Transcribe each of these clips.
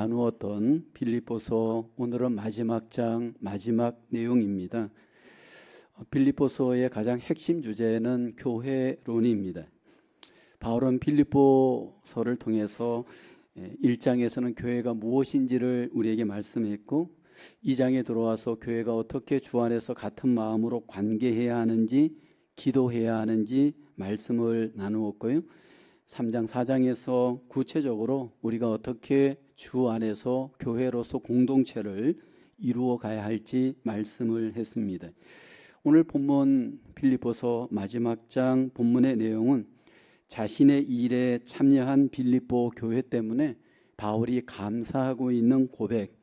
나누었던 빌립보서 오늘은 마지막 장 마지막 내용입니다. 빌립보서의 가장 핵심 주제는 교회론입니다. 바울은 빌립보서를 통해서 1장에서는 교회가 무엇인지를 우리에게 말씀했고 2장에 들어와서 교회가 어떻게 주 안에서 같은 마음으로 관계해야 하는지 기도해야 하는지 말씀을 나누었고요. 3장 4장에서 구체적으로 우리가 어떻게 주 안에서 교회로서 공동체를 이루어 가야 할지 말씀을 했습니다. 오늘 본문 빌립보서 마지막 장 본문의 내용은 자신의 일에 참여한 빌립보 교회 때문에 바울이 감사하고 있는 고백,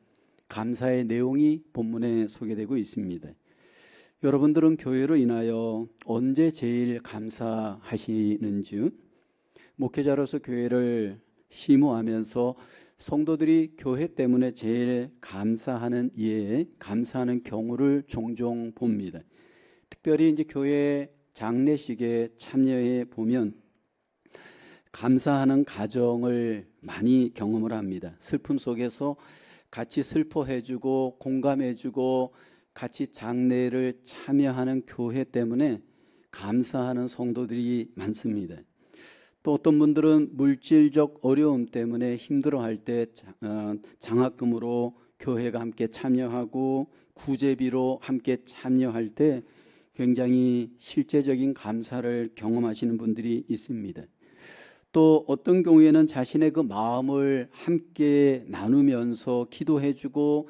감사의 내용이 본문에 소개되고 있습니다. 여러분들은 교회로 인하여 언제 제일 감사하시는지요? 목회자로서 교회를 심호하면서 성도들이 교회 때문에 제일 감사하는 예에 감사하는 경우를 종종 봅니다. 특별히 이제 교회 장례식에 참여해 보면 감사하는 가정을 많이 경험을 합니다. 슬픔 속에서 같이 슬퍼해주고 공감해주고 같이 장례를 참여하는 교회 때문에 감사하는 성도들이 많습니다. 또 어떤 분들은 물질적 어려움 때문에 힘들어할 때 장학금으로 교회가 함께 참여하고 구제비로 함께 참여할 때 굉장히 실제적인 감사를 경험하시는 분들이 있습니다. 또 어떤 경우에는 자신의 그 마음을 함께 나누면서 기도해주고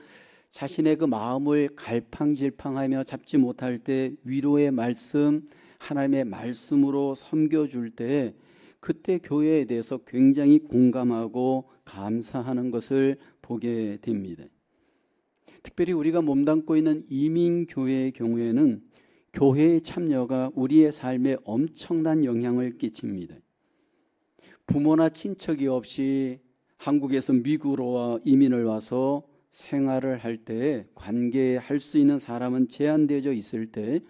자신의 그 마음을 갈팡질팡하며 잡지 못할 때 위로의 말씀, 하나님의 말씀으로 섬겨줄 때 그때 교회에 대해서 굉장히 공감하고 감사하는 것을 보게 됩니다. 특별히 우리가 몸담고 있는 이민교회의 경우에는 교회의 참여가 우리의 삶에 엄청난 영향을 끼칩니다. 부모나 친척이 없이 한국에서 미국으로 이민을 와서 생활을 할 때 관계할 수 있는 사람은 제한되어 있을 때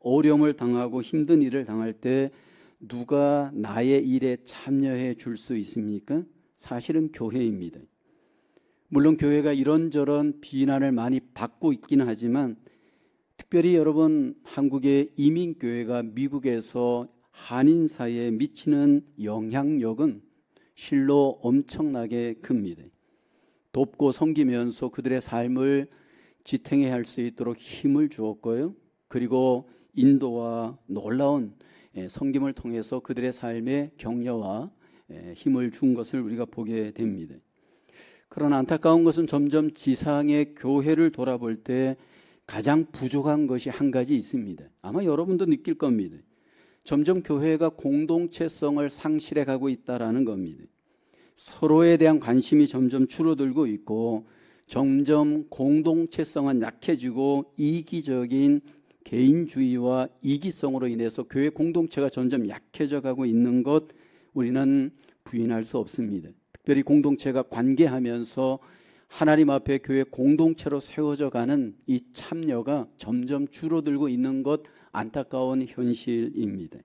어려움을 당하고 힘든 일을 당할 때 누가 나의 일에 참여해 줄 수 있습니까? 사실은 교회입니다. 물론 교회가 이런저런 비난을 많이 받고 있기는 하지만 특별히 여러분 한국의 이민교회가 미국에서 한인 사회에 미치는 영향력은 실로 엄청나게 큽니다. 돕고 섬기면서 그들의 삶을 지탱해 할 수 있도록 힘을 주었고요. 그리고 인도와 놀라운 섬김을 통해서 그들의 삶에 격려와 힘을 준 것을 우리가 보게 됩니다. 그러나 안타까운 것은 점점 지상의 교회를 돌아볼 때 가장 부족한 것이 한 가지 있습니다. 아마 여러분도 느낄 겁니다. 점점 교회가 공동체성을 상실해 가고 있다는 겁니다. 서로에 대한 관심이 점점 줄어들고 있고 점점 공동체성은 약해지고 이기적인 개인주의와 이기성으로 인해서 교회 공동체가 점점 약해져 가고 있는 것 우리는 부인할 수 없습니다. 특별히 공동체가 관계하면서 하나님 앞에 교회 공동체로 세워져 가는 이 참여가 점점 줄어들고 있는 것 안타까운 현실입니다.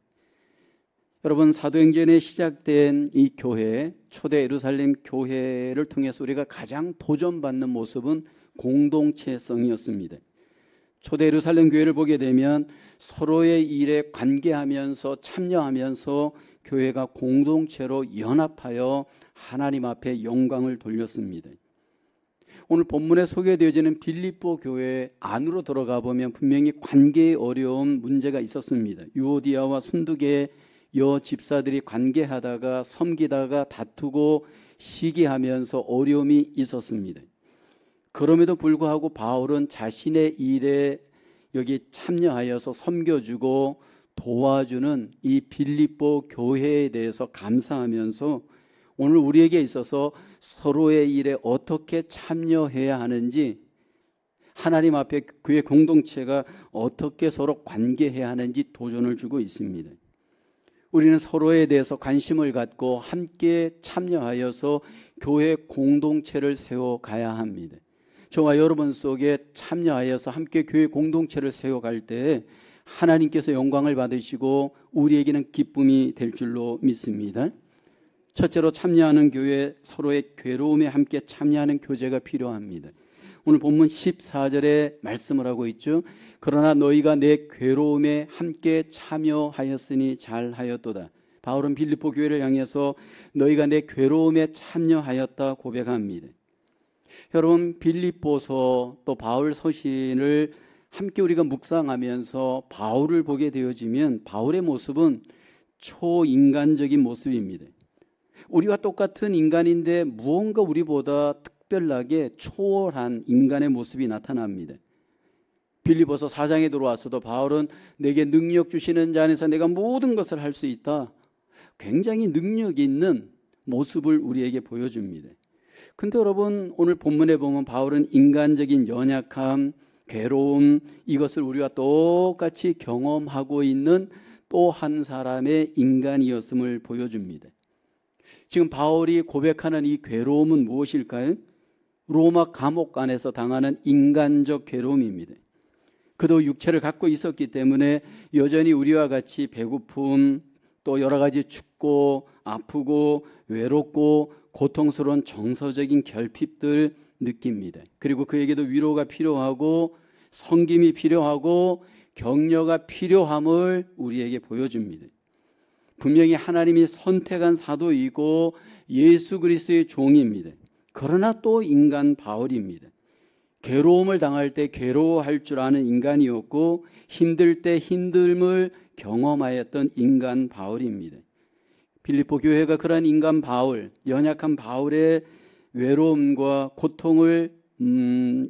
여러분 사도행전에 시작된 이 교회 초대 예루살렘 교회를 통해서 우리가 가장 도전받는 모습은 공동체성이었습니다. 초대 예루살렘 교회를 보게 되면 서로의 일에 관계하면서 참여하면서 교회가 공동체로 연합하여 하나님 앞에 영광을 돌렸습니다. 오늘 본문에 소개되어지는 빌립보 교회 안으로 들어가 보면 분명히 관계에 어려운 문제가 있었습니다. 유오디아와 순두계 여 집사들이 관계하다가 섬기다가 다투고 시기하면서 어려움이 있었습니다. 그럼에도 불구하고 바울은 자신의 일에 여기 참여하여서 섬겨주고 도와주는 이 빌립보 교회에 대해서 감사하면서 오늘 우리에게 있어서 서로의 일에 어떻게 참여해야 하는지 하나님 앞에 교회 공동체가 어떻게 서로 관계해야 하는지 도전을 주고 있습니다. 우리는 서로에 대해서 관심을 갖고 함께 참여하여서 교회 공동체를 세워가야 합니다. 저와 여러분 속에 참여하여서 함께 교회 공동체를 세워갈 때 하나님께서 영광을 받으시고 우리에게는 기쁨이 될 줄로 믿습니다. 첫째로 참여하는 교회, 서로의 괴로움에 함께 참여하는 교제가 필요합니다. 오늘 본문 14절에 말씀을 하고 있죠. 그러나 너희가 내 괴로움에 함께 참여하였으니 잘하였도다. 바울은 빌립보 교회를 향해서 너희가 내 괴로움에 참여하였다 고백합니다. 여러분, 빌립보서 또 바울 서신을 함께 우리가 묵상하면서 바울을 보게 되어지면 바울의 모습은 초인간적인 모습입니다. 우리와 똑같은 인간인데 무언가 우리보다 특별하게 초월한 인간의 모습이 나타납니다. 빌립보서 4장에 들어와서도 바울은 내게 능력 주시는 자 안에서 내가 모든 것을 할 수 있다. 굉장히 능력 있는 모습을 우리에게 보여줍니다. 근데 여러분, 오늘 본문에 보면 바울은 인간적인 연약함, 괴로움, 이것을 우리와 똑같이 경험하고 있는 또 한 사람의 인간이었음을 보여줍니다. 지금 바울이 고백하는 이 괴로움은 무엇일까요? 로마 감옥 안에서 당하는 인간적 괴로움입니다. 그도 육체를 갖고 있었기 때문에 여전히 우리와 같이 배고픔, 또 여러 가지 춥고 아프고 외롭고 고통스러운 정서적인 결핍들 느낍니다. 그리고 그에게도 위로가 필요하고 섬김이 필요하고 격려가 필요함을 우리에게 보여줍니다. 분명히 하나님이 선택한 사도이고 예수 그리스도의 종입니다. 그러나 또 인간 바울입니다. 괴로움을 당할 때 괴로워할 줄 아는 인간이었고 힘들 때 힘듦을 경험하였던 인간 바울입니다. 빌립보 교회가 그런 인간 바울, 연약한 바울의 외로움과 고통을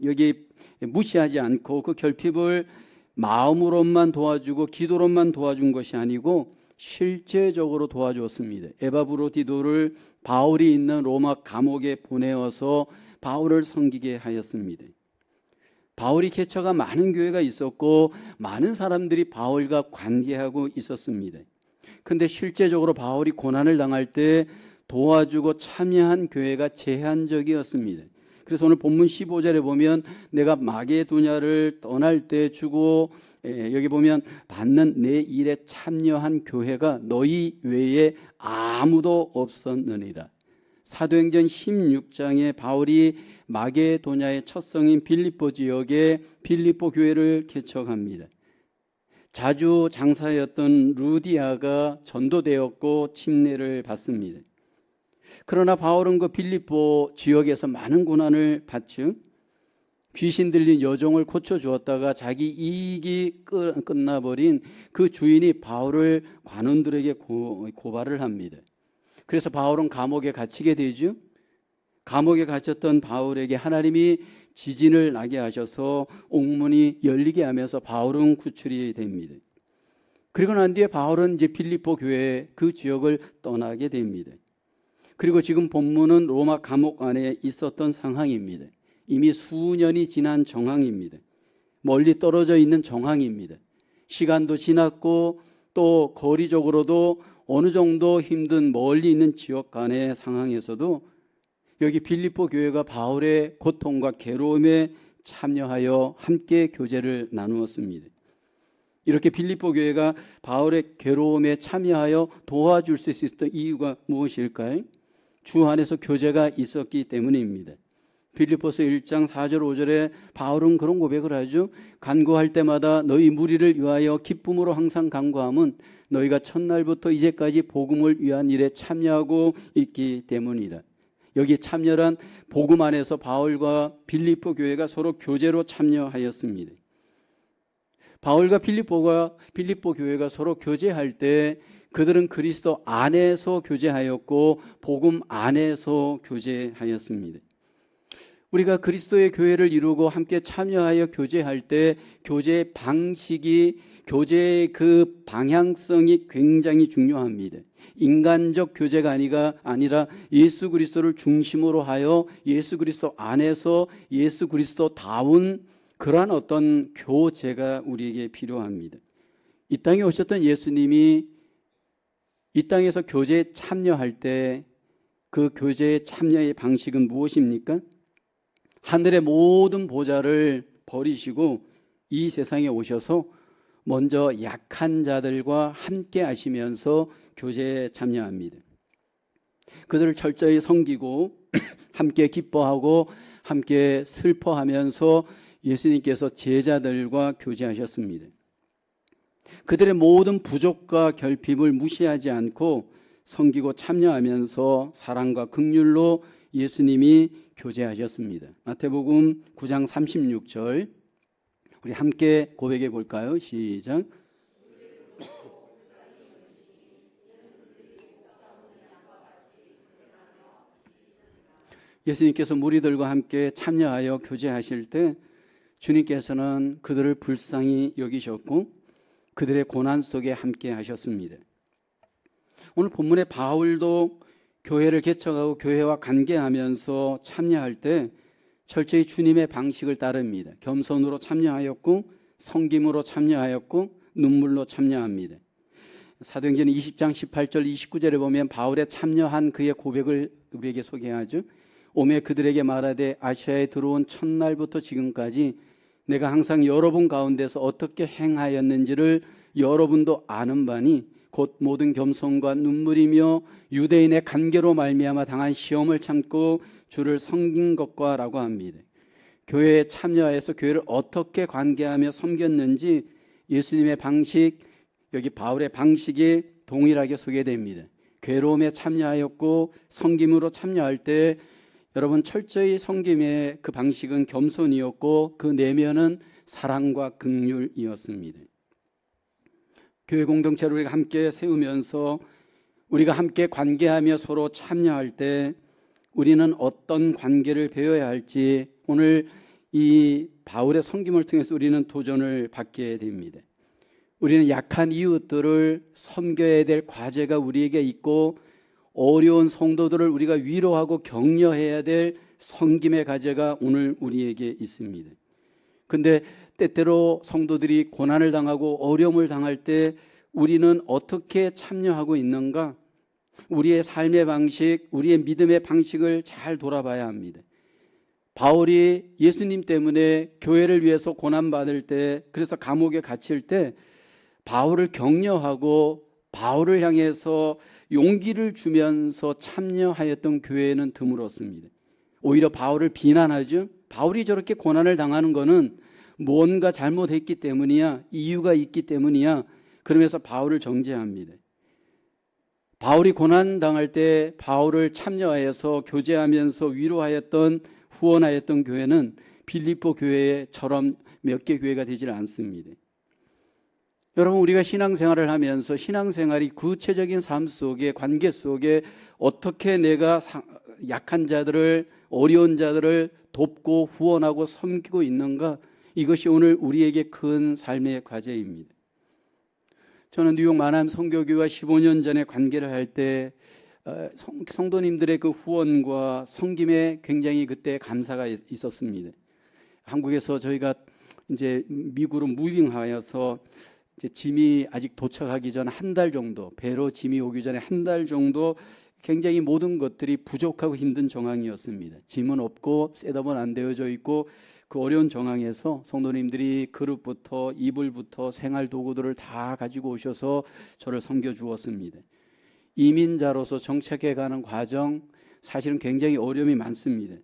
여기 무시하지 않고 그 결핍을 마음으로만 도와주고 기도로만 도와준 것이 아니고 실제적으로 도와주었습니다. 에바브로디도를 바울이 있는 로마 감옥에 보내어서 바울을 섬기게 하였습니다. 바울이 개척한 많은 교회가 있었고 많은 사람들이 바울과 관계하고 있었습니다. 근데 실제적으로 바울이 고난을 당할 때 도와주고 참여한 교회가 제한적이었습니다. 그래서 오늘 본문 15절에 보면 내가 마게도냐를 떠날 때 주고 여기 보면 받는 내 일에 참여한 교회가 너희 외에 아무도 없었느니라. 사도행전 16장에 바울이 마게도냐의 첫 성인 빌립보 지역에 빌립보 교회를 개척합니다. 자주 장사였던 루디아가 전도되었고 침례를 받습니다. 그러나 바울은 그 빌립보 지역에서 많은 고난을 받죠. 귀신 들린 여종을 고쳐주었다가 자기 이익이 끝나버린 그 주인이 바울을 관원들에게 고발을 합니다. 그래서 바울은 감옥에 갇히게 되죠. 감옥에 갇혔던 바울에게 하나님이 지진을 나게 하셔서 옥문이 열리게 하면서 바울은 구출이 됩니다. 그리고 난 뒤에 바울은 이제 빌립보 교회 그 지역을 떠나게 됩니다. 그리고 지금 본문은 로마 감옥 안에 있었던 상황입니다. 이미 수년이 지난 정황입니다. 멀리 떨어져 있는 정황입니다. 시간도 지났고 또 거리적으로도 어느 정도 힘든 멀리 있는 지역 간의 상황에서도 여기 빌립보 교회가 바울의 고통과 괴로움에 참여하여 함께 교제를 나누었습니다. 이렇게 빌립보 교회가 바울의 괴로움에 참여하여 도와줄 수 있었던 이유가 무엇일까요? 주 안에서 교제가 있었기 때문입니다. 빌립보서 1장 4절 5절에 바울은 그런 고백을 하죠. 간구할 때마다 너희 무리를 위하여 기쁨으로 항상 간구함은 너희가 첫날부터 이제까지 복음을 위한 일에 참여하고 있기 때문이다. 여기 참여란 복음 안에서 바울과 빌립보 교회가 서로 교제로 참여하였습니다. 바울과 빌립보 교회가 서로 교제할 때 그들은 그리스도 안에서 교제하였고 복음 안에서 교제하였습니다. 우리가 그리스도의 교회를 이루고 함께 참여하여 교제할 때 교제의 방식이, 교제의 그 방향성이 굉장히 중요합니다. 인간적 교제가 아니라 예수 그리스도를 중심으로 하여 예수 그리스도 안에서 예수 그리스도다운 그러한 어떤 교제가 우리에게 필요합니다. 이 땅에 오셨던 예수님이 이 땅에서 교제에 참여할 때 그 교제의 참여의 방식은 무엇입니까? 하늘의 모든 보좌를 버리시고 이 세상에 오셔서 먼저 약한 자들과 함께 하시면서 교제에 참여합니다. 그들을 철저히 섬기고 함께 기뻐하고 함께 슬퍼하면서 예수님께서 제자들과 교제하셨습니다. 그들의 모든 부족과 결핍을 무시하지 않고 섬기고 참여하면서 사랑과 긍휼로 예수님이 교제하셨습니다. 마태복음 9장 36절 우리 함께 고백해 볼까요? 시작. 예수님께서 무리들과 함께 참여하여 교제하실 때 주님께서는 그들을 불쌍히 여기셨고 그들의 고난 속에 함께 하셨습니다. 오늘 본문의 바울도 교회를 개척하고 교회와 관계하면서 참여할 때 철저히 주님의 방식을 따릅니다. 겸손으로 참여하였고 섬김으로 참여하였고 눈물로 참여합니다. 사도행전 20장 18절 29절에 보면 바울의 참여한 그의 고백을 우리에게 소개하죠. 오매 그들에게 말하되 아시아에 들어온 첫날부터 지금까지 내가 항상 여러분 가운데서 어떻게 행하였는지를 여러분도 아는 바니 곧 모든 겸손과 눈물이며 유대인의 간계로 말미암아 당한 시험을 참고 주를 섬긴 것과 라고 합니다. 교회에 참여해서 교회를 어떻게 관계하며 섬겼는지 예수님의 방식, 여기 바울의 방식이 동일하게 소개됩니다. 괴로움에 참여하였고 섬김으로 참여할 때 여러분 철저히 섬김의 그 방식은 겸손이었고 그 내면은 사랑과 긍휼이었습니다. 교회 공동체를 우리가 함께 세우면서 우리가 함께 관계하며 서로 참여할 때 우리는 어떤 관계를 배워야 할지 오늘 이 바울의 섬김을 통해서 우리는 도전을 받게 됩니다. 우리는 약한 이웃들을 섬겨야 될 과제가 우리에게 있고 어려운 성도들을 우리가 위로하고 격려해야 될 섬김의 과제가 오늘 우리에게 있습니다. 근데 때때로 성도들이 고난을 당하고 어려움을 당할 때 우리는 어떻게 참여하고 있는가? 우리의 삶의 방식, 우리의 믿음의 방식을 잘 돌아봐야 합니다. 바울이 예수님 때문에 교회를 위해서 고난받을 때, 그래서 감옥에 갇힐 때 바울을 격려하고 바울을 향해서 용기를 주면서 참여하였던 교회는 드물었습니다. 오히려 바울을 비난하죠. 바울이 저렇게 고난을 당하는 거는 뭔가 잘못했기 때문이야, 이유가 있기 때문이야. 그러면서 바울을 정죄합니다. 바울이 고난 당할 때 바울을 참여하여서 교제하면서 위로하였던, 후원하였던 교회는 빌립보 교회처럼 몇 개 교회가 되질 않습니다. 여러분, 우리가 신앙생활을 하면서 신앙생활이 구체적인 삶 속에, 관계 속에 어떻게 내가 약한 자들을, 어려운 자들을 돕고 후원하고 섬기고 있는가, 이것이 오늘 우리에게 큰 삶의 과제입니다. 저는 뉴욕 만암 선교교회와 15년 전에 관계를 할 때 성도님들의 그 후원과 섬김에 굉장히 그때 감사가 있었습니다. 한국에서 저희가 이제 미국으로 무빙하여서 이제 짐이 아직 도착하기 전 한 달 정도, 배로 짐이 오기 전에 한 달 정도 굉장히 모든 것들이 부족하고 힘든 정황이었습니다. 짐은 없고 셋업은 안 되어져 있고 그 어려운 정황에서 성도님들이 그릇부터 이불부터 생활 도구들을 다 가지고 오셔서 저를 섬겨 주었습니다. 이민자로서 정착해 가는 과정, 사실은 굉장히 어려움이 많습니다.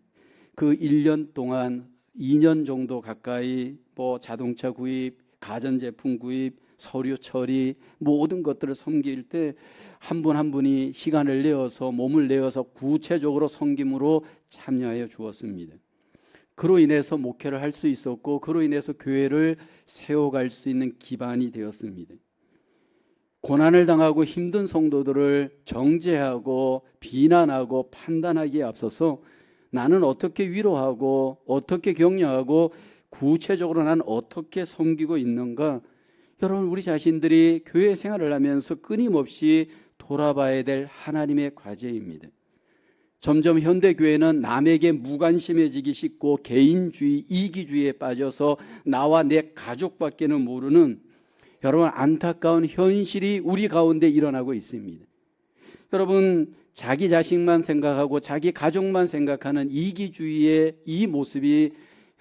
그 1년 동안 2년 정도 가까이 자동차 구입, 가전제품 구입, 서류 처리, 모든 것들을 섬길 때 한 분 한 분이 시간을 내어서 몸을 내어서 구체적으로 섬김으로 참여하여 주었습니다. 그로 인해서 목회를 할 수 있었고 그로 인해서 교회를 세워갈 수 있는 기반이 되었습니다. 고난을 당하고 힘든 성도들을 정죄하고 비난하고 판단하기에 앞서서 나는 어떻게 위로하고 어떻게 격려하고 구체적으로 난 어떻게 섬기고 있는가? 여러분, 우리 자신들이 교회 생활을 하면서 끊임없이 돌아봐야 될 하나님의 과제입니다. 점점 현대교회는 남에게 무관심해지기 쉽고 개인주의, 이기주의에 빠져서 나와 내 가족밖에는 모르는 여러분 안타까운 현실이 우리 가운데 일어나고 있습니다. 여러분, 자기 자식만 생각하고 자기 가족만 생각하는 이기주의의 이 모습이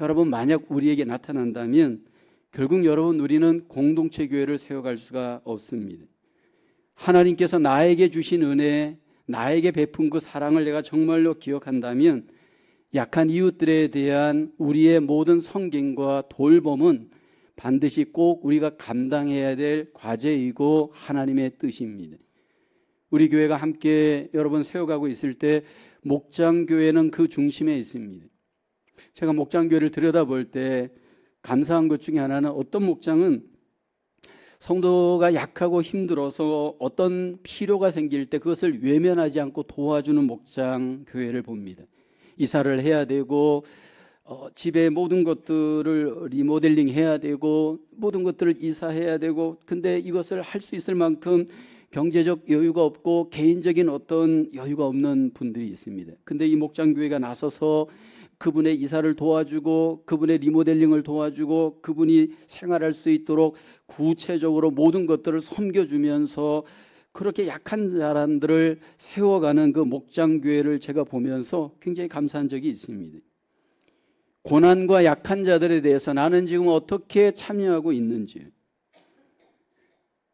여러분 만약 우리에게 나타난다면 결국 여러분 우리는 공동체 교회를 세워갈 수가 없습니다. 하나님께서 나에게 주신 은혜, 나에게 베푼 그 사랑을 내가 정말로 기억한다면 약한 이웃들에 대한 우리의 모든 섬김과 돌봄은 반드시 꼭 우리가 감당해야 될 과제이고 하나님의 뜻입니다. 우리 교회가 함께 여러분 세워가고 있을 때 목장교회는 그 중심에 있습니다. 제가 목장교회를 들여다볼 때 감사한 것 중에 하나는 어떤 목장은 성도가 약하고 힘들어서 어떤 필요가 생길 때 그것을 외면하지 않고 도와주는 목장교회를 봅니다. 이사를 해야 되고 집의 모든 것들을 리모델링 해야 되고 모든 것들을 이사해야 되고 근데 이것을 할 수 있을 만큼 경제적 여유가 없고 개인적인 어떤 여유가 없는 분들이 있습니다. 근데 이 목장교회가 나서서 그분의 이사를 도와주고 그분의 리모델링을 도와주고 그분이 생활할 수 있도록 구체적으로 모든 것들을 섬겨주면서 그렇게 약한 사람들을 세워가는 그 목장교회를 제가 보면서 굉장히 감사한 적이 있습니다. 고난과 약한 자들에 대해서 나는 지금 어떻게 참여하고 있는지,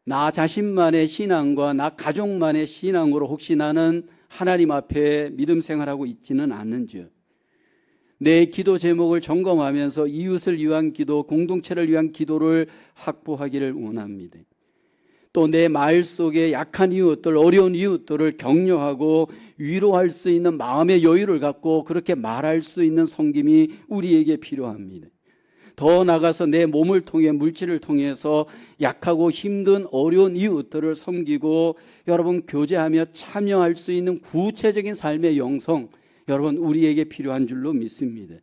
나 자신만의 신앙과 나 가족만의 신앙으로 혹시 나는 하나님 앞에 믿음 생활하고 있지는 않는지, 내 기도 제목을 점검하면서 이웃을 위한 기도, 공동체를 위한 기도를 확보하기를 원합니다. 또 내 마을 속에 약한 이웃들, 어려운 이웃들을 격려하고 위로할 수 있는 마음의 여유를 갖고 그렇게 말할 수 있는 섬김이 우리에게 필요합니다. 더 나아가서 내 몸을 통해 물질을 통해서 약하고 힘든 어려운 이웃들을 섬기고 여러분 교제하며 참여할 수 있는 구체적인 삶의 영성, 여러분 우리에게 필요한 줄로 믿습니다.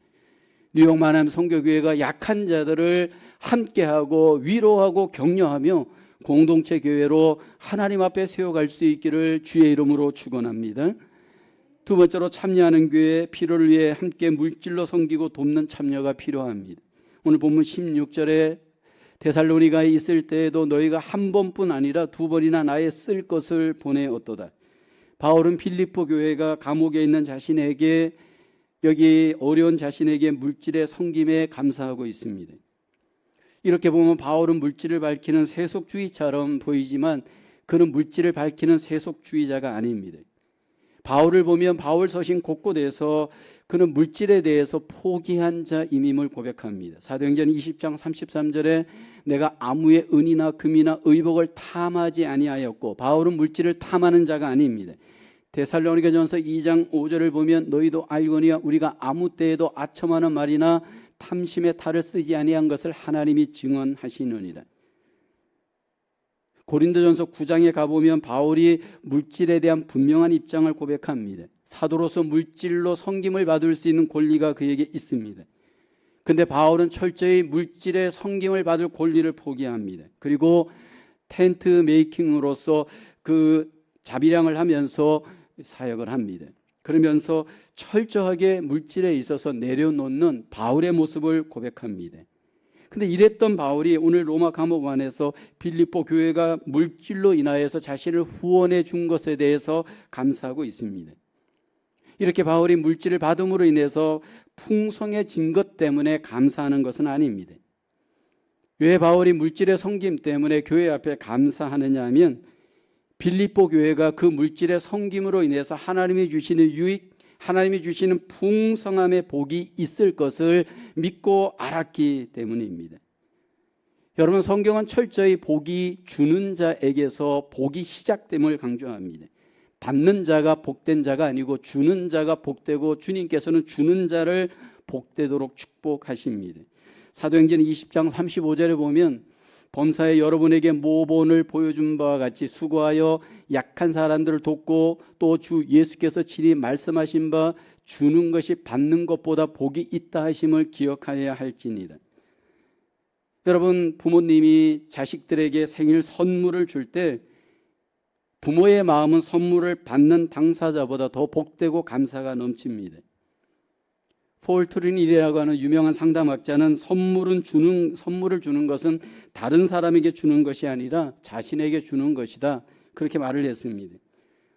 뉴욕 만남 선교교회가 약한 자들을 함께하고 위로하고 격려하며 공동체 교회로 하나님 앞에 세워갈 수 있기를 주의 이름으로 축원합니다. 두 번째로 참여하는 교회, 필요를 위해 함께 물질로 섬기고 돕는 참여가 필요합니다. 오늘 본문 16절에 데살로니가에 있을 때에도 너희가 한 번뿐 아니라 두 번이나 나의 쓸 것을 보내었도다. 바울은 필리포 교회가 감옥에 있는 자신에게, 여기 어려운 자신에게 물질의 섬김에 감사하고 있습니다. 이렇게 보면 바울은 물질을 밝히는 세속주의처럼 보이지만 그는 물질을 밝히는 세속주의자가 아닙니다. 바울을 보면 바울 서신 곳곳에서 그는 물질에 대해서 포기한 자임임을 고백합니다. 사도행전 20장 33절에 내가 아무의 은이나 금이나 의복을 탐하지 아니하였고, 바울은 물질을 탐하는 자가 아닙니다. 데살로니가전서 2장 5절을 보면 너희도 알거니와 우리가 아무 때에도 아첨하는 말이나 탐심의 탈을 쓰지 아니한 것을 하나님이 증언하시느니라. 고린도전서 9장에 가보면 바울이 물질에 대한 분명한 입장을 고백합니다. 사도로서 물질로 섬김을 받을 수 있는 권리가 그에게 있습니다. 근데 바울은 철저히 물질의 섬김을 받을 권리를 포기합니다. 그리고 텐트 메이킹으로서 그 자비량을 하면서 사역을 합니다. 그러면서 철저하게 물질에 있어서 내려놓는 바울의 모습을 고백합니다. 근데 이랬던 바울이 오늘 로마 감옥 안에서 빌립보 교회가 물질로 인하여서 자신을 후원해 준 것에 대해서 감사하고 있습니다. 이렇게 바울이 물질을 받음으로 인해서 풍성해진 것 때문에 감사하는 것은 아닙니다. 왜 바울이 물질의 섬김 때문에 교회 앞에 감사하느냐 하면 빌립보 교회가 그 물질의 섬김으로 인해서 하나님이 주시는 유익, 하나님이 주시는 풍성함의 복이 있을 것을 믿고 알았기 때문입니다. 여러분, 성경은 철저히 복이 주는 자에게서 복이 시작됨을 강조합니다. 받는 자가 복된 자가 아니고 주는 자가 복되고 주님께서는 주는 자를 복되도록 축복하십니다. 사도행전 20장 35절에 보면 범사에 여러분에게 모본을 보여준 바와 같이 수고하여 약한 사람들을 돕고 또 주 예수께서 친히 말씀하신 바 주는 것이 받는 것보다 복이 있다 하심을 기억하여야 할지니라. 여러분, 부모님이 자식들에게 생일 선물을 줄 때 부모의 마음은 선물을 받는 당사자보다 더 복되고 감사가 넘칩니다. 폴 트리니라고 하는 유명한 상담학자는 선물을 주는 것은 다른 사람에게 주는 것이 아니라 자신에게 주는 것이다, 그렇게 말을 했습니다.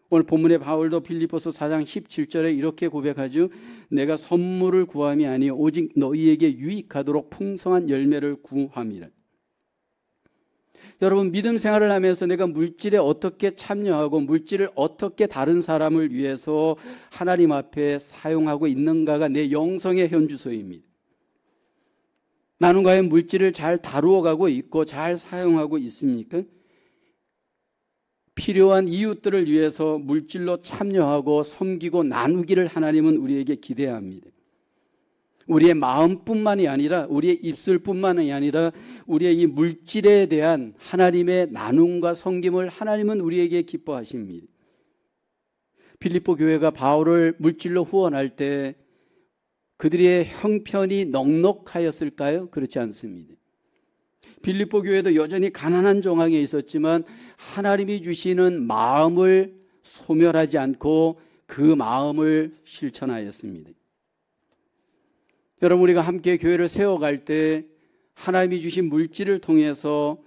오늘 본문의 바울도 빌립보서 4장 17절에 이렇게 고백하죠. 내가 선물을 구함이 아니요 오직 너희에게 유익하도록 풍성한 열매를 구함이라. 여러분, 믿음 생활을 하면서 내가 물질에 어떻게 참여하고 물질을 어떻게 다른 사람을 위해서 하나님 앞에 사용하고 있는가가 내 영성의 현주소입니다. 나는 과연 물질을 잘 다루어 가고 있고 잘 사용하고 있습니까? 필요한 이웃들을 위해서 물질로 참여하고 섬기고 나누기를 하나님은 우리에게 기대합니다. 우리의 마음뿐만이 아니라 우리의 입술뿐만이 아니라 우리의 이 물질에 대한 하나님의 나눔과 섬김을 하나님은 우리에게 기뻐하십니다. 빌립보 교회가 바울을 물질로 후원할 때 그들의 형편이 넉넉하였을까요? 그렇지 않습니다. 빌립보 교회도 여전히 가난한 정황에 있었지만 하나님이 주시는 마음을 소멸하지 않고 그 마음을 실천하였습니다. 여러분, 우리가 함께 교회를 세워갈 때 하나님이 주신 물질을 통해서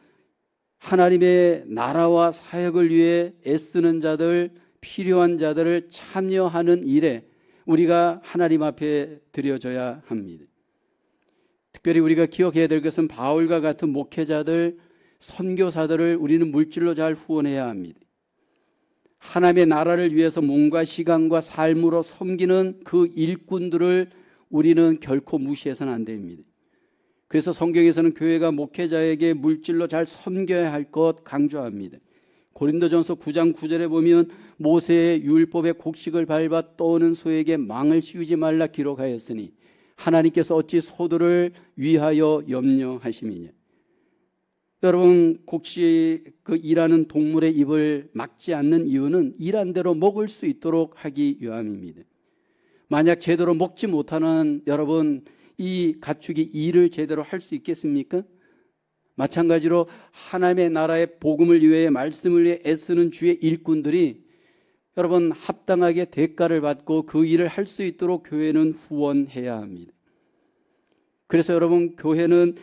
하나님의 나라와 사역을 위해 애쓰는 자들, 필요한 자들을 참여하는 일에 우리가 하나님 앞에 드려져야 합니다. 특별히 우리가 기억해야 될 것은 바울과 같은 목회자들, 선교사들을 우리는 물질로 잘 후원해야 합니다. 하나님의 나라를 위해서 몸과 시간과 삶으로 섬기는 그 일꾼들을 우리는 결코 무시해서는 안 됩니다. 그래서 성경에서는 교회가 목회자에게 물질로 잘 섬겨야 할 것 강조합니다. 고린도전서 9장 9절에 보면 모세의 율법의 곡식을 밟아 떠오는 소에게 망을 씌우지 말라 기록하였으니 하나님께서 어찌 소들을 위하여 염려하심이냐. 여러분, 곡식 그 일하는 동물의 입을 막지 않는 이유는 일한 대로 먹을 수 있도록 하기 위함입니다. 만약 제대로 먹지 못하는 여러분, 이 가축이 일을 제대로 할 수 있겠습니까? 마찬가지로 하나님의 나라의 복음을 위해 말씀을 위해 애쓰는 주의 일꾼들이 여러분 합당하게 대가를 받고 그 일을 할 수 있도록 교회는 후원해야 합니다. 그래서 여러분, 교회는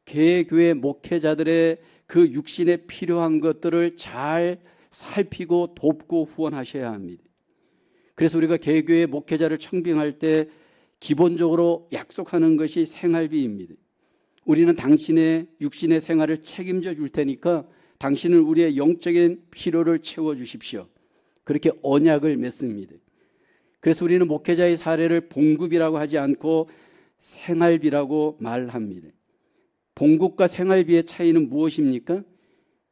개교회 목회자들의 그 육신에 필요한 것들을 잘 살피고 돕고 후원하셔야 합니다. 그래서 우리가 개교회 목회자를 청빙할 때 기본적으로 약속하는 것이 생활비입니다. 우리는 당신의 육신의 생활을 책임져 줄 테니까 당신은 우리의 영적인 필요를 채워주십시오. 그렇게 언약을 맺습니다. 그래서 우리는 목회자의 사례를 봉급이라고 하지 않고 생활비라고 말합니다. 봉급과 생활비의 차이는 무엇입니까?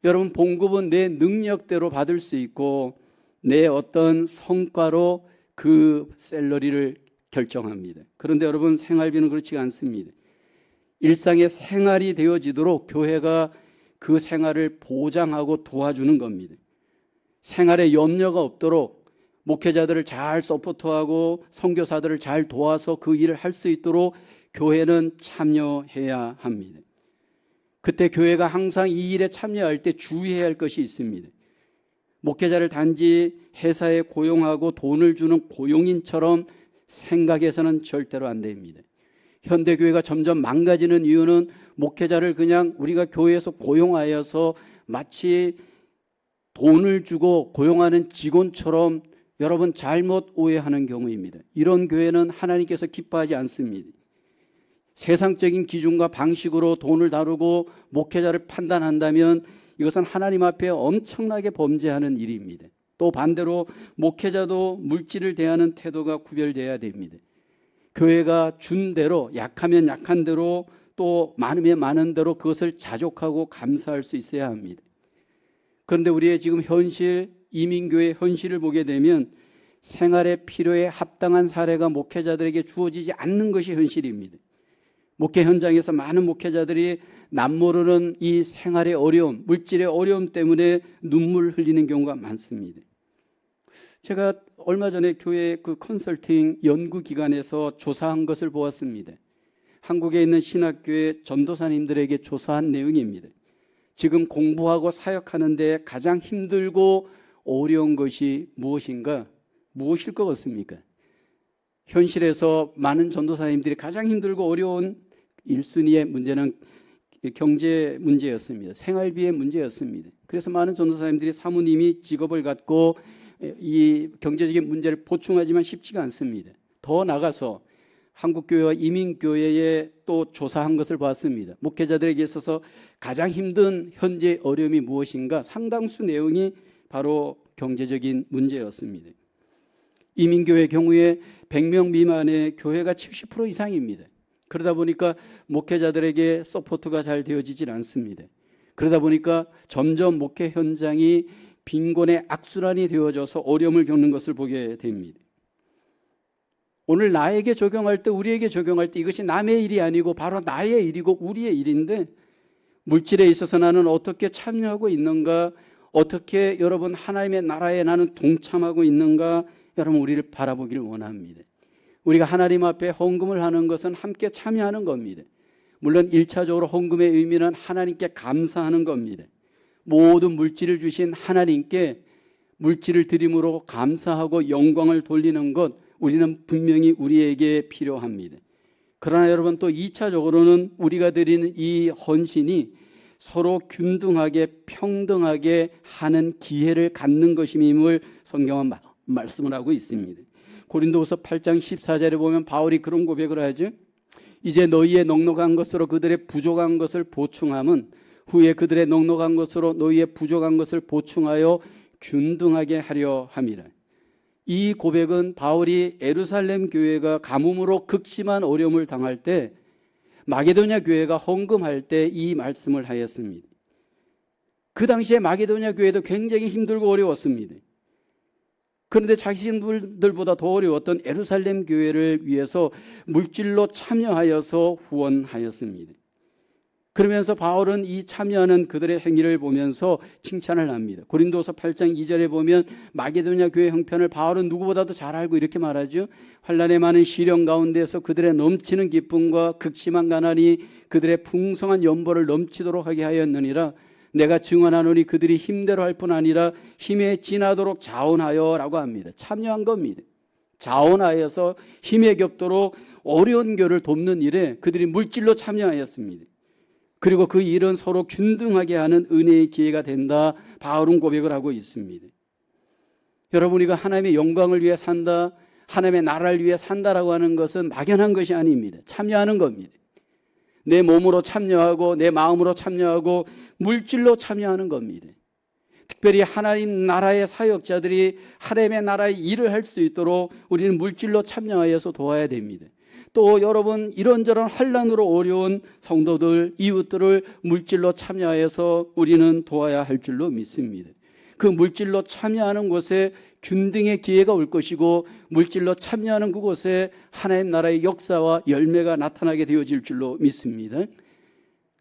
여러분, 봉급은 내 능력대로 받을 수 있고 내 어떤 성과로 그 샐러리를 결정합니다. 그런데 여러분, 생활비는 그렇지 않습니다. 일상의 생활이 되어지도록 교회가 그 생활을 보장하고 도와주는 겁니다. 생활에 염려가 없도록 목회자들을 잘 서포트하고 선교사들을 잘 도와서 그 일을 할 수 있도록 교회는 참여해야 합니다. 그때 교회가 항상 이 일에 참여할 때 주의해야 할 것이 있습니다. 목회자를 단지 회사에 고용하고 돈을 주는 고용인처럼 생각해서는 절대로 안 됩니다. 현대교회가 점점 망가지는 이유는 목회자를 그냥 우리가 교회에서 고용하여서 마치 돈을 주고 고용하는 직원처럼 여러분 잘못 오해하는 경우입니다. 이런 교회는 하나님께서 기뻐하지 않습니다. 세상적인 기준과 방식으로 돈을 다루고 목회자를 판단한다면 이것은 하나님 앞에 엄청나게 범죄하는 일입니다. 또 반대로 목회자도 물질을 대하는 태도가 구별되어야 됩니다. 교회가 준 대로, 약하면 약한 대로, 또 많으면 많은 대로 그것을 자족하고 감사할 수 있어야 합니다. 그런데 우리의 지금 현실, 이민교회 현실을 보게 되면 생활의 필요에 합당한 사례가 목회자들에게 주어지지 않는 것이 현실입니다. 목회 현장에서 많은 목회자들이 남모르는 이 생활의 어려움, 물질의 어려움 때문에 눈물 흘리는 경우가 많습니다. 제가 얼마 전에 교회 그 컨설팅 연구기관에서 조사한 것을 보았습니다. 한국에 있는 신학교의 전도사님들에게 조사한 내용입니다. 지금 공부하고 사역하는 데 가장 힘들고 어려운 것이 무엇인가? 무엇일 것 같습니까? 현실에서 많은 전도사님들이 가장 힘들고 어려운 1순위의 문제는 경제 문제였습니다. 생활비의 문제였습니다. 그래서 많은 전도사님들이 사모님이 직업을 갖고 이 경제적인 문제를 보충하지만 쉽지가 않습니다. 더 나가서 한국교회와 이민교회에 또 조사한 것을 봤습니다. 목회자들에게 있어서 가장 힘든 현재 어려움이 무엇인가? 상당수 내용이 바로 경제적인 문제였습니다. 이민교회 경우에 100명 미만의 교회가 70% 이상입니다. 그러다 보니까 목회자들에게 서포트가 잘 되어지질 않습니다. 그러다 보니까 점점 목회 현장이 빈곤의 악순환이 되어져서 어려움을 겪는 것을 보게 됩니다. 오늘 나에게 적용할 때, 우리에게 적용할 때 이것이 남의 일이 아니고 바로 나의 일이고 우리의 일인데, 물질에 있어서 나는 어떻게 참여하고 있는가, 어떻게 여러분 하나님의 나라에 나는 동참하고 있는가, 여러분 우리를 바라보기를 원합니다. 우리가 하나님 앞에 헌금을 하는 것은 함께 참여하는 겁니다. 물론 1차적으로 헌금의 의미는 하나님께 감사하는 겁니다. 모든 물질을 주신 하나님께 물질을 드림으로 감사하고 영광을 돌리는 것, 우리는 분명히 우리에게 필요합니다. 그러나 여러분 또 2차적으로는 우리가 드리는 이 헌신이 서로 균등하게 평등하게 하는 기회를 갖는 것임을 성경은 말씀을 하고 있습니다. 고린도후서 8장 14절에 보면 바울이 그런 고백을 하죠. 이제 너희의 넉넉한 것으로 그들의 부족한 것을 보충함은 후에 그들의 넉넉한 것으로 너희의 부족한 것을 보충하여 균등하게 하려 함이라. 이 고백은 바울이 예루살렘 교회가 가뭄으로 극심한 어려움을 당할 때 마게도냐 교회가 헌금할 때 이 말씀을 하였습니다. 그 당시에 마게도냐 교회도 굉장히 힘들고 어려웠습니다. 그런데 자신들보다 더 어려웠던 예루살렘 교회를 위해서 물질로 참여하여서 후원하였습니다. 그러면서 바울은 이 참여하는 그들의 행위를 보면서 칭찬을 합니다. 고린도서 8장 2절에 보면 마게도냐 교회 형편을 바울은 누구보다도 잘 알고 이렇게 말하죠. 환난의 많은 시련 가운데서 그들의 넘치는 기쁨과 극심한 가난이 그들의 풍성한 연보를 넘치도록 하게 하였느니라. 내가 증언하노니 그들이 힘대로 할 뿐 아니라 힘에 지나도록 자원하여 라고 합니다. 참여한 겁니다. 자원하여서 힘에 겹도록 어려운 교를 돕는 일에 그들이 물질로 참여하였습니다. 그리고 그 일은 서로 균등하게 하는 은혜의 기회가 된다. 바울은 고백을 하고 있습니다. 여러분, 우리가 하나님의 영광을 위해 산다, 하나님의 나라를 위해 산다라고 하는 것은 막연한 것이 아닙니다. 참여하는 겁니다. 내 몸으로 참여하고 내 마음으로 참여하고 물질로 참여하는 겁니다. 특별히 하나님 나라의 사역자들이 하나님의 나라의 일을 할 수 있도록 우리는 물질로 참여하여서 도와야 됩니다. 또 여러분, 이런저런 환난으로 어려운 성도들, 이웃들을 물질로 참여하여서 우리는 도와야 할 줄로 믿습니다. 그 물질로 참여하는 곳에 균등의 기회가 올 것이고 물질로 참여하는 그곳에 하나님 나라의 역사와 열매가 나타나게 되어질 줄로 믿습니다.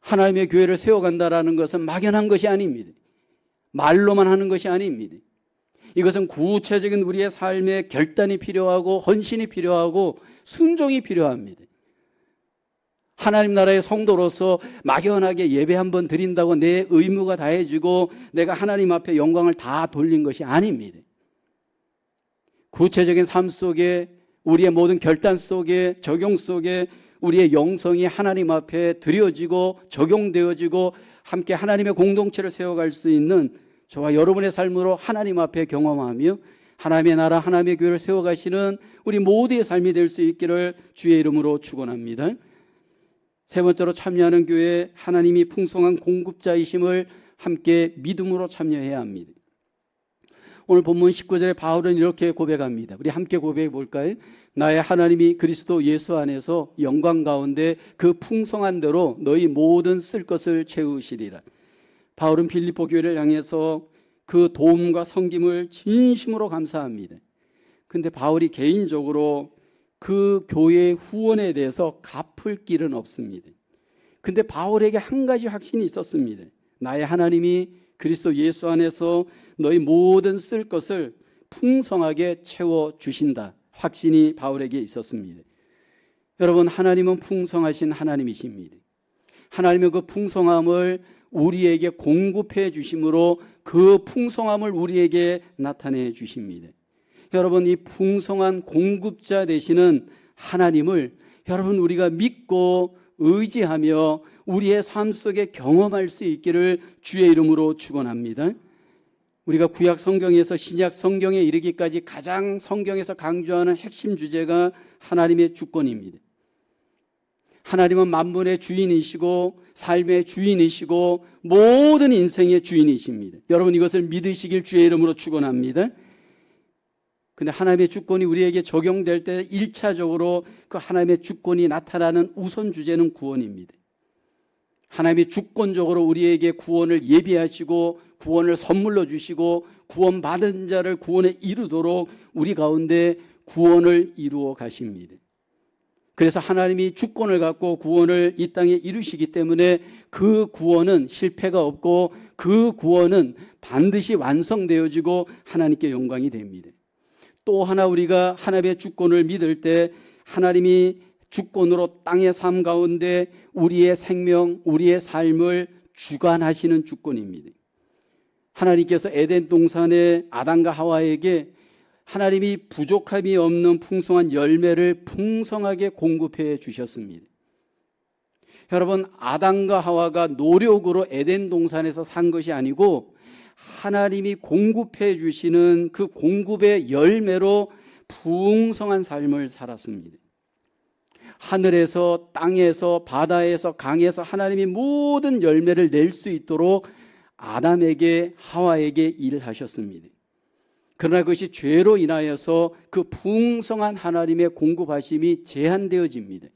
하나님의 교회를 세워간다라는 것은 막연한 것이 아닙니다. 말로만 하는 것이 아닙니다. 이것은 구체적인 우리의 삶의 결단이 필요하고 헌신이 필요하고 순종이 필요합니다. 하나님 나라의 성도로서 막연하게 예배 한번 드린다고 내 의무가 다해지고 내가 하나님 앞에 영광을 다 돌린 것이 아닙니다. 구체적인 삶 속에 우리의 모든 결단 속에 적용 속에 우리의 영성이 하나님 앞에 드려지고 적용되어지고 함께 하나님의 공동체를 세워갈 수 있는 저와 여러분의 삶으로 하나님 앞에 경험하며 하나님의 나라 하나님의 교회를 세워가시는 우리 모두의 삶이 될 수 있기를 주의 이름으로 축원합니다. 세 번째로 참여하는 교회, 하나님이 풍성한 공급자이심을 함께 믿음으로 참여해야 합니다. 오늘 본문 19절에 바울은 이렇게 고백합니다. 우리 함께 고백해 볼까요? 나의 하나님이 그리스도 예수 안에서 영광 가운데 그 풍성한 대로 너희 모든 쓸 것을 채우시리라. 바울은 빌립보 교회를 향해서 그 도움과 섬김을 진심으로 감사합니다. 근데 바울이 개인적으로 그 교회의 후원에 대해서 갚을 길은 없습니다. 근데 바울에게 한 가지 확신이 있었습니다. 나의 하나님이 그리스도 예수 안에서 너희 모든 쓸 것을 풍성하게 채워주신다. 확신이 바울에게 있었습니다. 여러분, 하나님은 풍성하신 하나님이십니다. 하나님은 그 풍성함을 우리에게 공급해 주심으로 그 풍성함을 우리에게 나타내 주십니다. 여러분, 이 풍성한 공급자 되시는 하나님을 여러분 우리가 믿고 의지하며 우리의 삶 속에 경험할 수 있기를 주의 이름으로 축원합니다. 우리가 구약 성경에서 신약 성경에 이르기까지 가장 성경에서 강조하는 핵심 주제가 하나님의 주권입니다. 하나님은 만물의 주인이시고 삶의 주인이시고 모든 인생의 주인이십니다. 여러분 이것을 믿으시길 주의 이름으로 축원합니다. 근데 하나님의 주권이 우리에게 적용될 때 1차적으로 그 하나님의 주권이 나타나는 우선 주제는 구원입니다. 하나님이 주권적으로 우리에게 구원을 예비하시고 구원을 선물로 주시고 구원받은 자를 구원에 이르도록 우리 가운데 구원을 이루어 가십니다. 그래서 하나님이 주권을 갖고 구원을 이 땅에 이루시기 때문에 그 구원은 실패가 없고 그 구원은 반드시 완성되어지고 하나님께 영광이 됩니다. 또 하나 우리가 하나님의 주권을 믿을 때 하나님이 주권으로 땅의 삶 가운데 우리의 생명, 우리의 삶을 주관하시는 주권입니다. 하나님께서 에덴 동산의 아담과 하와에게 하나님이 부족함이 없는 풍성한 열매를 풍성하게 공급해 주셨습니다. 여러분, 아담과 하와가 노력으로 에덴 동산에서 산 것이 아니고 하나님이 공급해 주시는 그 공급의 열매로 풍성한 삶을 살았습니다. 하늘에서, 땅에서, 바다에서, 강에서 하나님이 모든 열매를 낼 수 있도록 아담에게, 하와에게 일을 하셨습니다. 그러나 그것이 죄로 인하여서 그 풍성한 하나님의 공급하심이 제한되어집니다.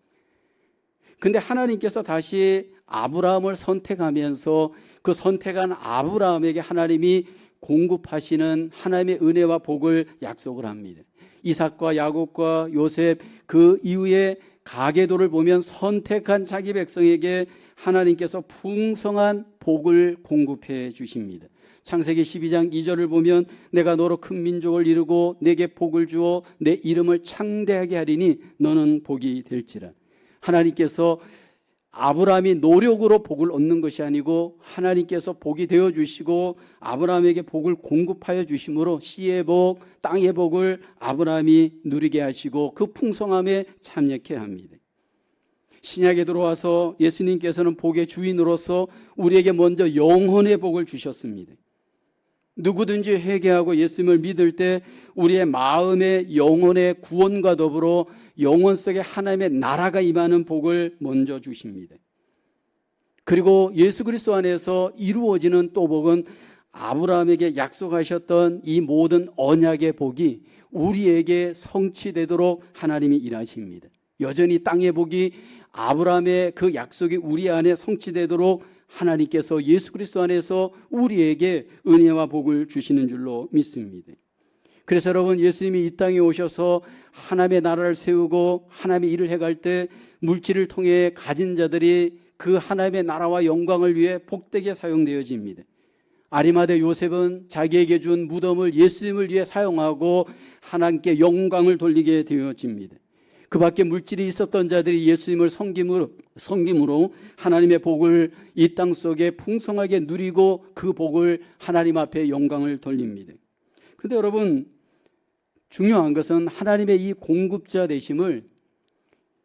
그런데 하나님께서 다시 아브라함을 선택하면서 그 선택한 아브라함에게 하나님이 공급하시는 하나님의 은혜와 복을 약속을 합니다. 이삭과 야곱과 요셉 그 이후에 가계도를 보면 선택한 자기 백성에게 하나님께서 풍성한 복을 공급해 주십니다. 창세기 12장 2절을 보면 내가 너로 큰 민족을 이루고 내게 복을 주어 내 이름을 창대하게 하리니 너는 복이 될지라. 하나님께서 아브라함이 노력으로 복을 얻는 것이 아니고 하나님께서 복이 되어 주시고 아브라함에게 복을 공급하여 주심으로 씨의 복, 땅의 복을 아브라함이 누리게 하시고 그 풍성함에 참여케 합니다. 신약에 들어와서 예수님께서는 복의 주인으로서 우리에게 먼저 영혼의 복을 주셨습니다. 누구든지 회개하고 예수님을 믿을 때 우리의 마음의 영혼의 구원과 더불어 영혼 속에 하나님의 나라가 임하는 복을 먼저 주십니다. 그리고 예수 그리스도 안에서 이루어지는 또 복은 아브라함에게 약속하셨던 이 모든 언약의 복이 우리에게 성취되도록 하나님이 일하십니다. 여전히 땅의 복이 아브라함의 그 약속이 우리 안에 성취되도록 하나님께서 예수 그리스도 안에서 우리에게 은혜와 복을 주시는 줄로 믿습니다. 그래서 여러분, 예수님이 이 땅에 오셔서 하나님의 나라를 세우고 하나님의 일을 해갈 때 물질을 통해 가진 자들이 그 하나님의 나라와 영광을 위해 복되게 사용되어집니다. 아리마대 요셉은 자기에게 준 무덤을 예수님을 위해 사용하고 하나님께 영광을 돌리게 되어집니다. 그 밖에 물질이 있었던 자들이 예수님을 섬김으로 하나님의 복을 이 땅 속에 풍성하게 누리고 그 복을 하나님 앞에 영광을 돌립니다. 그런데 여러분, 중요한 것은 하나님의 이 공급자 되심을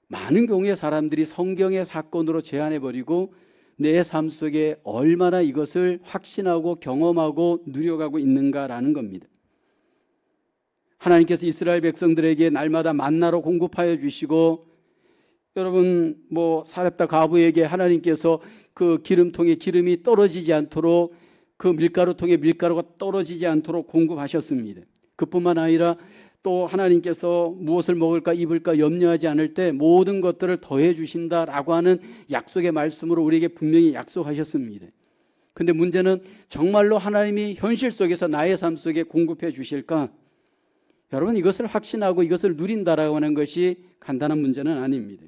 많은 경우에 사람들이 성경의 사건으로 제한해버리고 내 삶 속에 얼마나 이것을 확신하고 경험하고 누려가고 있는가라는 겁니다. 하나님께서 이스라엘 백성들에게 날마다 만나로 공급하여 주시고, 여러분 사렙다 과부에게 하나님께서 그 기름통에 기름이 떨어지지 않도록, 그 밀가루통에 밀가루가 떨어지지 않도록 공급하셨습니다. 그뿐만 아니라 또 하나님께서 무엇을 먹을까 입을까 염려하지 않을 때 모든 것들을 더해 주신다라고 하는 약속의 말씀으로 우리에게 분명히 약속하셨습니다. 그런데 문제는 정말로 하나님이 현실 속에서 나의 삶 속에 공급해 주실까? 여러분, 이것을 확신하고 이것을 누린다라고 하는 것이 간단한 문제는 아닙니다.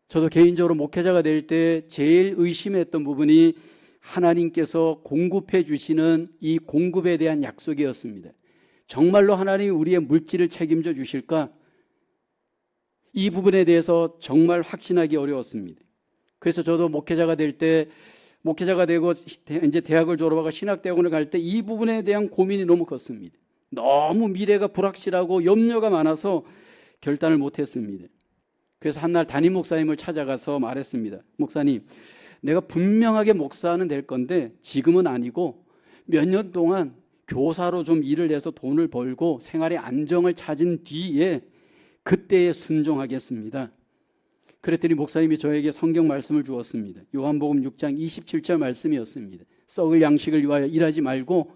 저도 개인적으로 목회자가 될 때 제일 의심했던 부분이 하나님께서 공급해 주시는 이 공급에 대한 약속이었습니다. 정말로 하나님이 우리의 물질을 책임져 주실까? 이 부분에 대해서 정말 확신하기 어려웠습니다. 그래서 저도 목회자가 될 때, 목회자가 되고 이제 대학을 졸업하고 신학대학원을 갈 때 이 부분에 대한 고민이 너무 컸습니다. 너무 미래가 불확실하고 염려가 많아서 결단을 못했습니다. 그래서 한날 담임 목사님을 찾아가서 말했습니다. 목사님, 내가 분명하게 목사는 될 건데 지금은 아니고 몇 년 동안 교사로 좀 일을 해서 돈을 벌고 생활의 안정을 찾은 뒤에 그때에 순종하겠습니다. 그랬더니 목사님이 저에게 성경 말씀을 주었습니다. 요한복음 6장 27절 말씀이었습니다. 썩을 양식을 위하여 일하지 말고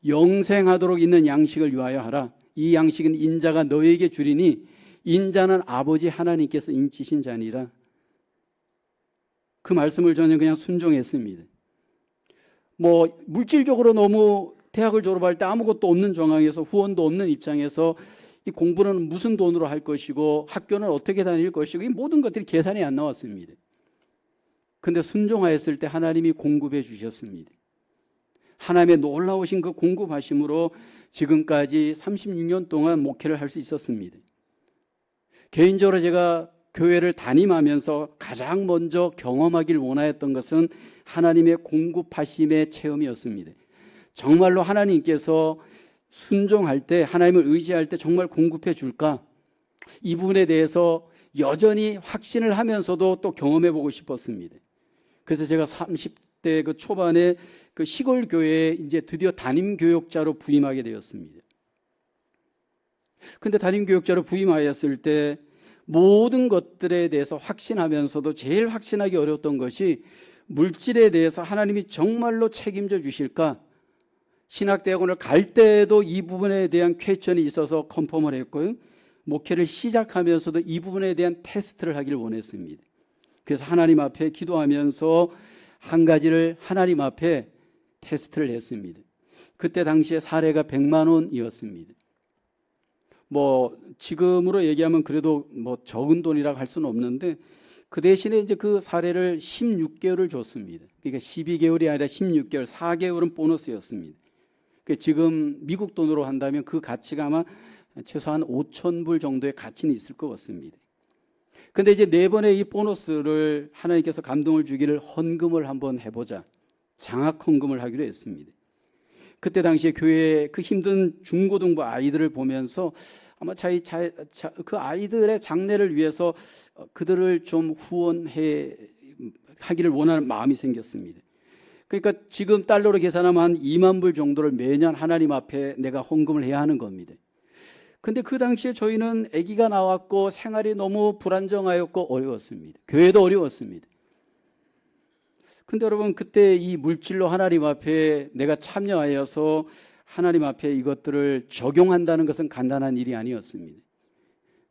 영생하도록 있는 양식을 위하여 하라. 이 양식은 인자가 너에게 주리니 인자는 아버지 하나님께서 인치신 자니라. 그 말씀을 저는 그냥 순종했습니다. 물질적으로 너무 대학을 졸업할 때 아무것도 없는 상황에서, 후원도 없는 입장에서 이 공부는 무슨 돈으로 할 것이고 학교는 어떻게 다닐 것이고 이 모든 것들이 계산이 안 나왔습니다. 그런데 순종하였을 때 하나님이 공급해 주셨습니다. 하나님의 놀라우신 그 공급하심으로 지금까지 36년 동안 목회를 할 수 있었습니다. 개인적으로 제가 교회를 담임하면서 가장 먼저 경험하길 원하였던 것은 하나님의 공급하심의 체험이었습니다. 정말로 하나님께서 순종할 때, 하나님을 의지할 때 정말 공급해 줄까? 이 부분에 대해서 여전히 확신을 하면서도 또 경험해 보고 싶었습니다. 그래서 제가 30대 그 초반에 그 시골 교회에 이제 드디어 담임 교역자로 부임하게 되었습니다. 근데 담임 교역자로 부임하였을 때 모든 것들에 대해서 확신하면서도 제일 확신하기 어려웠던 것이 물질에 대해서 하나님이 정말로 책임져 주실까? 신학대학원을 갈 때도 이 부분에 대한 퀘스천이 있어서 컨펌을 했고요. 목회를 시작하면서도 이 부분에 대한 테스트를 하기를 원했습니다. 그래서 하나님 앞에 기도하면서 한 가지를 하나님 앞에 테스트를 했습니다. 그때 당시에 사례가 100만 원이었습니다. 지금으로 얘기하면 그래도 적은 돈이라고 할 수는 없는데 그 대신에 이제 그 사례를 16개월을 줬습니다. 그러니까 12개월이 아니라 16개월, 4개월은 보너스였습니다. 지금 미국 돈으로 한다면 그 가치가 아마 최소한 5,000불 정도의 가치는 있을 것 같습니다. 그런데 이제 4번의 이 보너스를 하나님께서 감동을 주기를 헌금을 한번 해보자. 장학 헌금을 하기로 했습니다. 그때 당시에 교회의 그 힘든 중고등부 아이들을 보면서 아마 그 아이들의 장래를 위해서 그들을 좀 후원해 하기를 원하는 마음이 생겼습니다. 그러니까 지금 달러로 계산하면 한 2만 불 정도를 매년 하나님 앞에 내가 헌금을 해야 하는 겁니다. 근데 그 당시에 저희는 아기가 나왔고 생활이 너무 불안정하였고 어려웠습니다. 교회도 어려웠습니다. 근데 여러분, 그때 이 물질로 하나님 앞에 내가 참여하여서 하나님 앞에 이것들을 적용한다는 것은 간단한 일이 아니었습니다.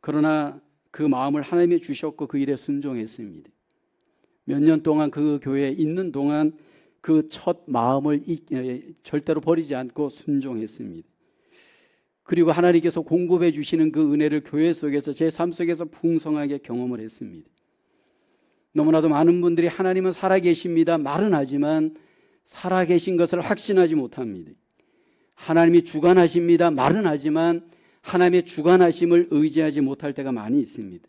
그러나 그 마음을 하나님이 주셨고 그 일에 순종했습니다. 몇 년 동안 그 교회에 있는 동안 그 첫 마음을 절대로 버리지 않고 순종했습니다. 그리고 하나님께서 공급해 주시는 그 은혜를 교회 속에서, 제 삶 속에서 풍성하게 경험을 했습니다. 너무나도 많은 분들이 하나님은 살아계십니다 말은 하지만 살아계신 것을 확신하지 못합니다. 하나님이 주관하십니다 말은 하지만 하나님의 주관하심을 의지하지 못할 때가 많이 있습니다.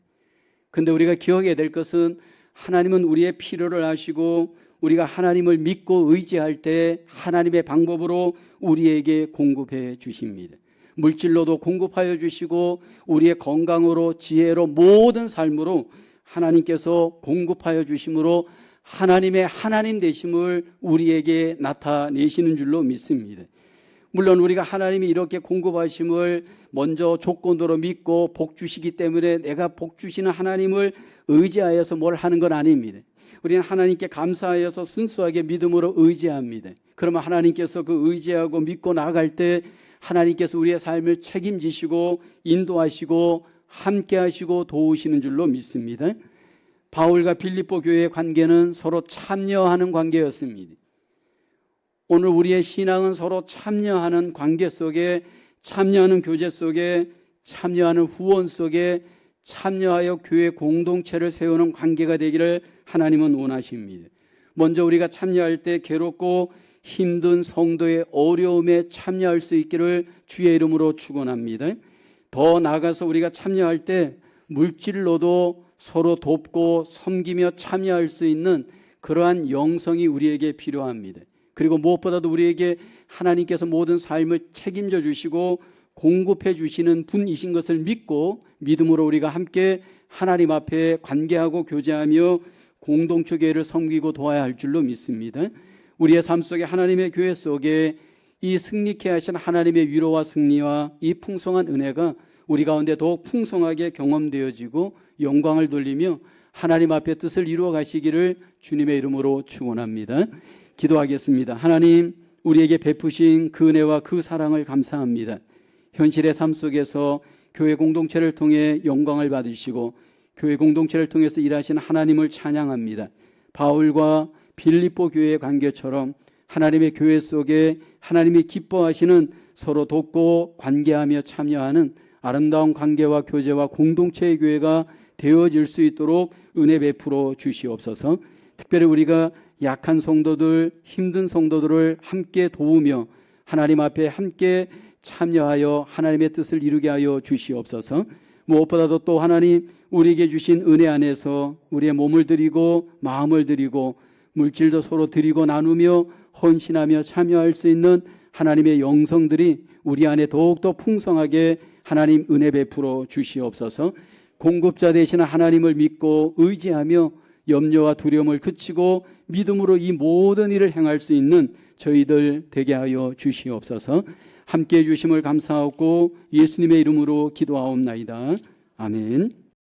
그런데 우리가 기억해야 될 것은 하나님은 우리의 필요를 아시고 우리가 하나님을 믿고 의지할 때 하나님의 방법으로 우리에게 공급해 주십니다. 물질로도 공급하여 주시고 우리의 건강으로, 지혜로, 모든 삶으로 하나님께서 공급하여 주심으로 하나님의 하나님 되심을 우리에게 나타내시는 줄로 믿습니다. 물론 우리가 하나님이 이렇게 공급하심을 먼저 조건으로 믿고 복 주시기 때문에 내가 복 주시는 하나님을 의지하여서 뭘 하는 건 아닙니다. 우리는 하나님께 감사하여서 순수하게 믿음으로 의지합니다. 그러면 하나님께서 그 의지하고 믿고 나아갈 때 하나님께서 우리의 삶을 책임지시고 인도하시고 함께하시고 도우시는 줄로 믿습니다. 바울과 빌립보 교회의 관계는 서로 참여하는 관계였습니다. 오늘 우리의 신앙은 서로 참여하는 관계 속에, 참여하는 교제 속에, 참여하는 후원 속에 참여하여 교회 공동체를 세우는 관계가 되기를 하나님은 원하십니다. 먼저 우리가 참여할 때 괴롭고 힘든 성도의 어려움에 참여할 수 있기를 주의 이름으로 축원합니다. 더 나아가서 우리가 참여할 때 물질로도 서로 돕고 섬기며 참여할 수 있는 그러한 영성이 우리에게 필요합니다. 그리고 무엇보다도 우리에게 하나님께서 모든 삶을 책임져 주시고 공급해 주시는 분이신 것을 믿고 믿음으로 우리가 함께 하나님 앞에 관계하고 교제하며 공동체 교회를 섬기고 도와야 할 줄로 믿습니다. 우리의 삶 속에, 하나님의 교회 속에 이 승리케 하신 하나님의 위로와 승리와 이 풍성한 은혜가 우리 가운데 더욱 풍성하게 경험되어지고 영광을 돌리며 하나님 앞에 뜻을 이루어 가시기를 주님의 이름으로 축원합니다. 기도하겠습니다. 하나님, 우리에게 베푸신 그 은혜와 그 사랑을 감사합니다. 현실의 삶 속에서 교회 공동체를 통해 영광을 받으시고 교회 공동체를 통해서 일하신 하나님을 찬양합니다. 바울과 빌립보 교회의 관계처럼 하나님의 교회 속에 하나님이 기뻐하시는 서로 돕고 관계하며 참여하는 아름다운 관계와 교제와 공동체의 교회가 되어질 수 있도록 은혜 베풀어 주시옵소서. 특별히 우리가 약한 성도들, 힘든 성도들을 함께 도우며 하나님 앞에 함께 참여하여 하나님의 뜻을 이루게 하여 주시옵소서. 무엇보다도 또 하나님 우리에게 주신 은혜 안에서 우리의 몸을 드리고 마음을 드리고 물질도 서로 드리고 나누며 헌신하며 참여할 수 있는 하나님의 영성들이 우리 안에 더욱더 풍성하게 하나님 은혜 베풀어 주시옵소서. 공급자 되시는 하나님을 믿고 의지하며 염려와 두려움을 그치고 믿음으로 이 모든 일을 행할 수 있는 저희들 되게 하여 주시옵소서. 함께해 주심을 감사하고 예수님의 이름으로 기도하옵나이다. 아멘.